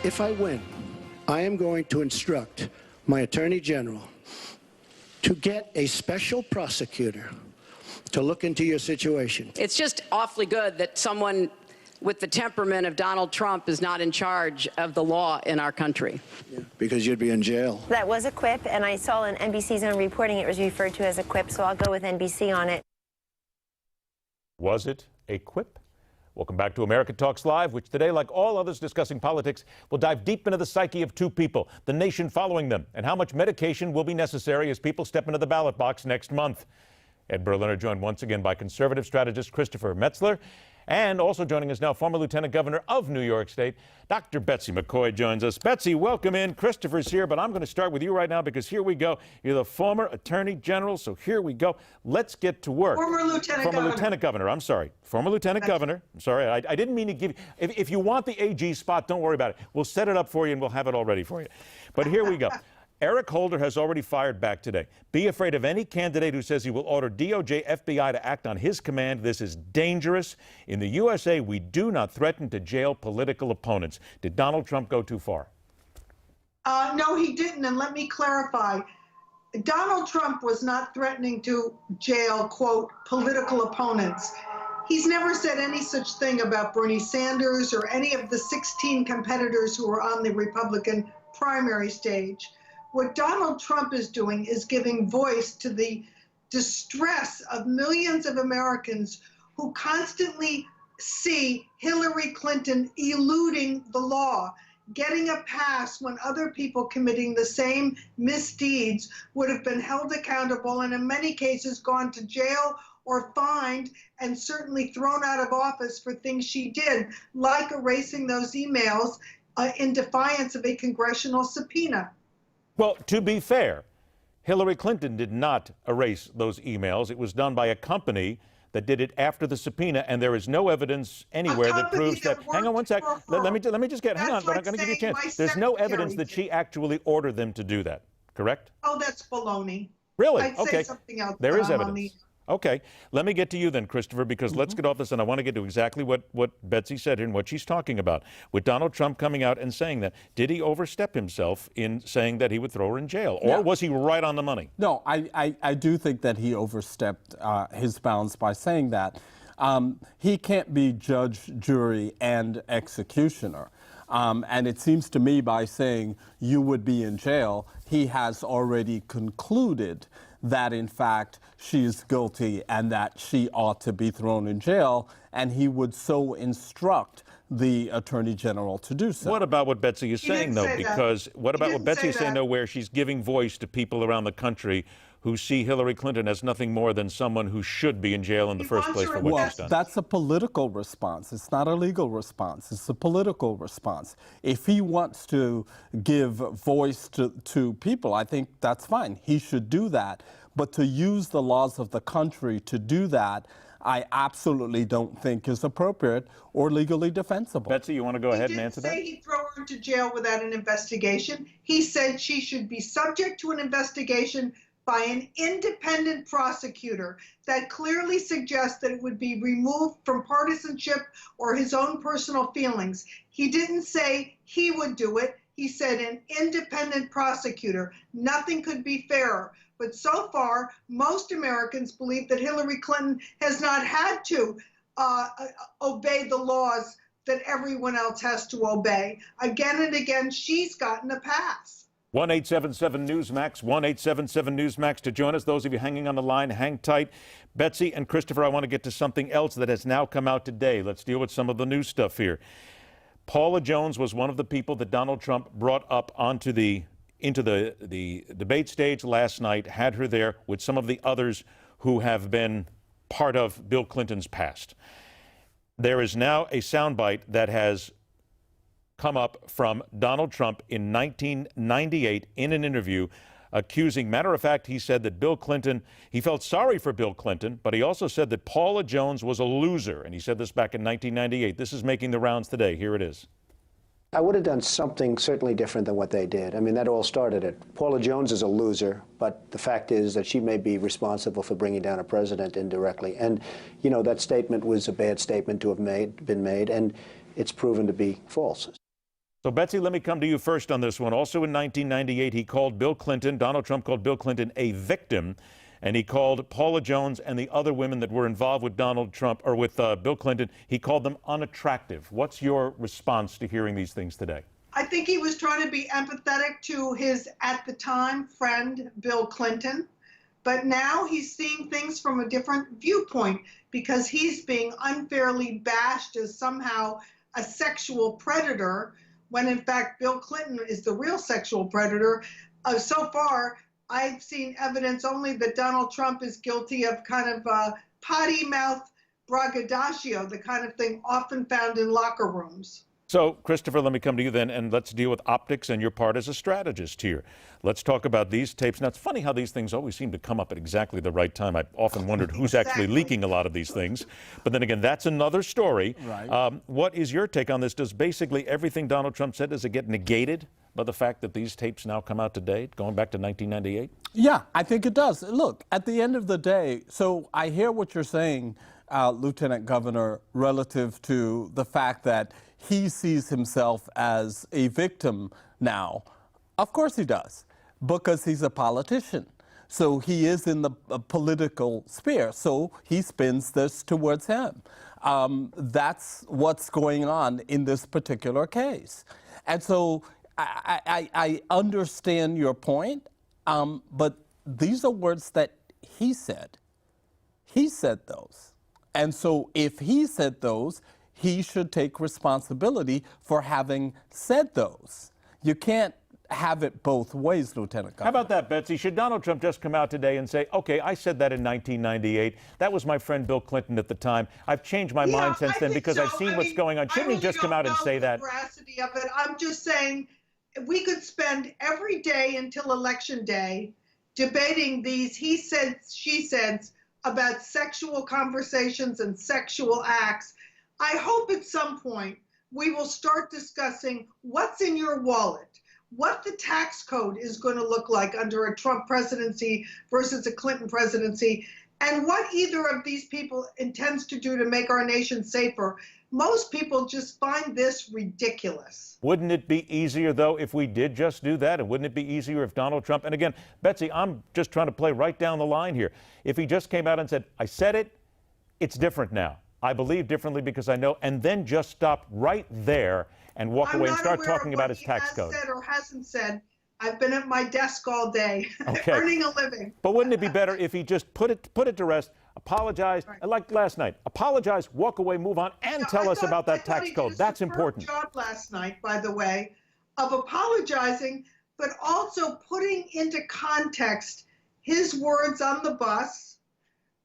if I win, I am going to instruct my Attorney General to get a special prosecutor to look into your situation. It's just awfully good that someone with the temperament of Donald Trump is not in charge of the law in our country. Yeah, because you'd be in jail. That was a quip, and I saw in NBC's own reporting it was referred to as a quip, so I'll go with NBC on it. Was it a quip? Welcome back to America Talks Live, which today, like all others discussing politics, will dive deep into the psyche of two people, the nation following them, and how much medication will be necessary as people step into the ballot box next month. Ed Berliner joined once again by conservative strategist Christopher Metzler, and also joining us now, former Lieutenant Governor of New York State, Dr. Betsy McCaughey joins us. Betsy, welcome in. Christopher's here, but I'm going to start with you right now because here we go. You're the former Attorney General, so here we go. Let's get to work. Former Lieutenant Governor. I'm sorry. Former Lieutenant Governor. I'm sorry. I didn't mean to give you. If you want the AG spot, don't worry about it. We'll set it up for you and we'll have it all ready for you. But here we go. Eric Holder has already fired back today. Be afraid of any candidate who says he will order DOJ, FBI to act on his command. This is dangerous. In the USA, we do not threaten to jail political opponents. Did Donald Trump go too far? No, he didn't. And let me clarify. Donald Trump was not threatening to jail, quote, political opponents. He's never said any such thing about Bernie Sanders or any of the 16 competitors who are on the Republican primary stage. What Donald Trump is doing is giving voice to the distress of millions of Americans who constantly see Hillary Clinton eluding the law, getting a pass when other people committing the same misdeeds would have been held accountable and in many cases gone to jail or fined and certainly thrown out of office for things she did, like erasing those emails in defiance of a congressional subpoena. Well, to be fair, Hillary Clinton did not erase those emails. It was done by a company that did it after the subpoena, and there is no evidence anywhere that proves that. Hang on one sec. Let me just get. Hang on. I'm going to give you a chance. There's no evidence that she actually ordered them to do that. Correct? Oh, that's baloney. Really? I'd okay. say something else. There is evidence. Okay. Let me get to you then, Christopher, because let's get off this, and I want to get to exactly what Betsy said here and what she's talking about. With Donald Trump coming out and saying that, did he overstep himself in saying that he would throw her in jail? Or was he right on the money? No, I do think that he overstepped his bounds by saying that. He can't be judge, jury, and executioner. And it seems to me by saying you would be in jail, he has already concluded that, in fact, she is guilty and that she ought to be thrown in jail, and he would so instruct the Attorney General to do so. What about what Betsy is saying, though? Because what about what Betsy is saying, though, where she's giving voice to people around the country who see Hillary Clinton as nothing more than someone who should be in jail in the first place for what she's done? That's a political response. It's not a legal response. It's a political response. If he wants to give voice to people, I think that's fine. He should do that. But to use the laws of the country to do that, I absolutely don't think is appropriate or legally defensible. Betsy, you want to go ahead and answer that? He didn't say he'd throw her into jail without an investigation. He said she should be subject to an investigation by an independent prosecutor. That clearly suggests that it would be removed from partisanship or his own personal feelings. He didn't say he would do it. He said an independent prosecutor. Nothing could be fairer. But so far, most Americans believe that Hillary Clinton has not had to obey the laws that everyone else has to obey. Again and again, she's gotten a pass. 1-877-NEWSMAX, 1-877-NEWSMAX to join us. Those of you hanging on the line, hang tight. Betsy and Christopher, I want to get to something else that has now come out today. Let's deal with some of the new stuff here. Paula Jones was one of the people that Donald Trump brought up into the debate stage last night, had her there with some of the others who have been part of Bill Clinton's past. There is now a soundbite that has come up from Donald Trump in 1998 in an interview accusing, matter of fact, he said that Bill Clinton, he felt sorry for Bill Clinton, but he also said that Paula Jones was a loser. And he said this back in 1998. This is making the rounds today. Here it is. I would have done something certainly different than what they did. I mean, that all started it. Paula Jones is a loser, but the fact is that she may be responsible for bringing down a president indirectly. And, you know, that statement was a bad statement to have been made, and it's proven to be false. So, Betsy, let me come to you first on this one. Also in 1998, Donald Trump called Bill Clinton a victim, and he called Paula Jones and the other women that were involved with Donald Trump, or with Bill Clinton, he called them unattractive. What's your response to hearing these things today? I think he was trying to be empathetic to his, at the time, friend, Bill Clinton. But now he's seeing things from a different viewpoint because he's being unfairly bashed as somehow a sexual predator, when in fact Bill Clinton is the real sexual predator. So far, I've seen evidence only that Donald Trump is guilty of kind of potty mouth braggadocio, the kind of thing often found in locker rooms. So, Christopher, let me come to you then, and let's deal with optics and your part as a strategist here. Let's talk about these tapes. Now, it's funny how these things always seem to come up at exactly the right time. I've often wondered who's actually leaking a lot of these things. But then again, that's another story. Right. What is your take on this? Does basically everything Donald Trump said, does it get negated by the fact that these tapes now come out today, going back to 1998? Yeah, I think it does. Look, at the end of the day, so I hear what you're saying, Lieutenant Governor, relative to the fact that he sees himself as a victim now. Of course he does, because he's a politician. So he is in the political sphere, so he spins this towards him. That's what's going on in this particular case. And so I understand your point, but these are words that he said. He said those. And so if he said those, he should take responsibility for having said those. You can't have it both ways, Lieutenant Governor. How about that, Betsy? Should Donald Trump just come out today and say, okay, I said that in 1998. That was my friend Bill Clinton at the time. I've changed my mind since then because I've seen what's going on. Shouldn't he just come out and say that? Veracity of it. I'm just saying we could spend every day until Election Day debating these he said, she said about sexual conversations and sexual acts. I hope at some point we will start discussing what's in your wallet, what the tax code is going to look like under a Trump presidency versus a Clinton presidency, and what either of these people intends to do to make our nation safer. Most people just find this ridiculous. Wouldn't it be easier, though, if we did just do that? And wouldn't it be easier if Donald Trump, and again, Betsy, I'm just trying to play right down the line here. If he just came out and said, I said it, it's different now. I believe differently because I know, and then just stop right there and walk away and start talking about his tax code. Said or hasn't said. I've been at my desk all day, okay, earning a living. But wouldn't it be better if he just put it to rest, apologize, right, like last night, apologize, walk away, move on, and tell us about that tax code? That's important. Job last night, by the way, of apologizing, but also putting into context his words on the bus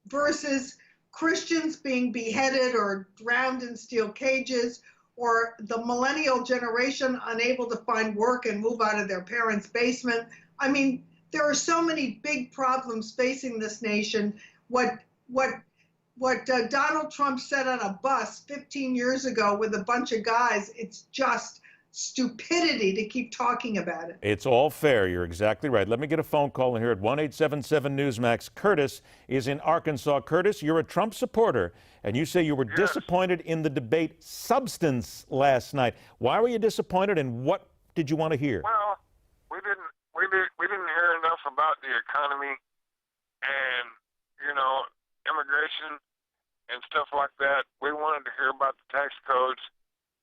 versus Christians being beheaded or drowned in steel cages, or the millennial generation unable to find work and move out of their parents' basement. I mean, there are so many big problems facing this nation. What Donald Trump said on a bus 15 years ago with a bunch of guys, it's just stupidity to keep talking about it. It's all fair. You're exactly right. Let me get a phone call in here at 1-877-Newsmax. Curtis is in Arkansas. Curtis, you're a Trump supporter, and you say you were disappointed in the debate substance last night. Why were you disappointed, and what did you want to hear? Well, we didn't hear enough about the economy and, you know, immigration and stuff like that. We wanted to hear about the tax codes.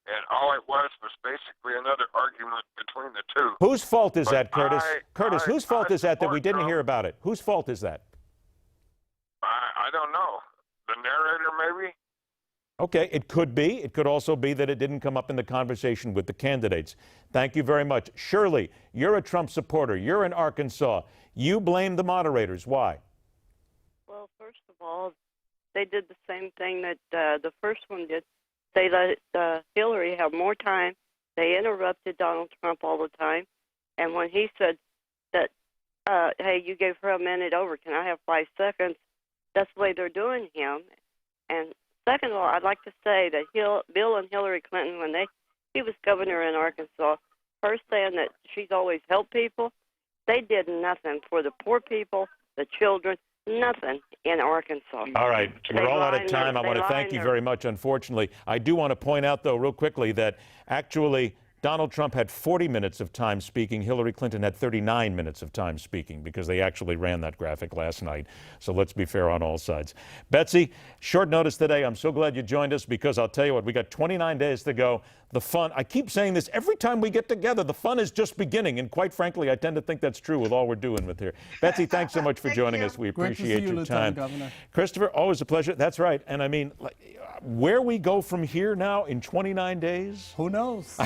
And all it was basically another argument between the two. Whose fault is that, Curtis? Curtis, whose fault is that we didn't hear about it? Whose fault is that? I don't know. The narrator, maybe? Okay, it could be. It could also be that it didn't come up in the conversation with the candidates. Thank you very much. Shirley, you're a Trump supporter. You're in Arkansas. You blame the moderators. Why? Well, first of all, they did the same thing that the first one did. They let Hillary have more time. They interrupted Donald Trump all the time. And when he said that, hey, you gave her a minute over, can I have 5 seconds? That's the way they're doing him. And second of all, I'd like to say that Bill and Hillary Clinton, when he was governor in Arkansas, her saying that she's always helped people, they did nothing for the poor people, the children, nothing in Arkansas. All right, we're all out of time. I want to thank you very much, unfortunately. I do want to point out, though, real quickly, that actually Donald Trump had 40 minutes of time speaking. Hillary Clinton had 39 minutes of time speaking because they actually ran that graphic last night. So let's be fair on all sides. Betsy, short notice today. I'm so glad you joined us because I'll tell you what, we got 29 days to go. The fun, I keep saying this every time we get together, the fun is just beginning. And quite frankly, I tend to think that's true with all we're doing with here. Betsy, thanks so much for joining us. We appreciate your time. Governor. Christopher, always a pleasure. That's right. And I mean, where we go from here now in 29 days? Who knows?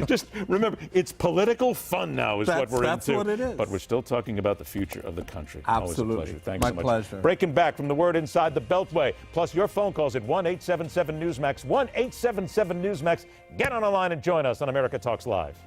Just remember, it's political fun now is what we're into. That's what it is. But we're still talking about the future of the country. Absolutely. Always a pleasure. Thanks so much. My pleasure. Breaking back from the word inside the Beltway, plus your phone calls at 1-877-NEWSMAX, 1-877-NEWSMAX. Get on the line and join us on America Talks Live.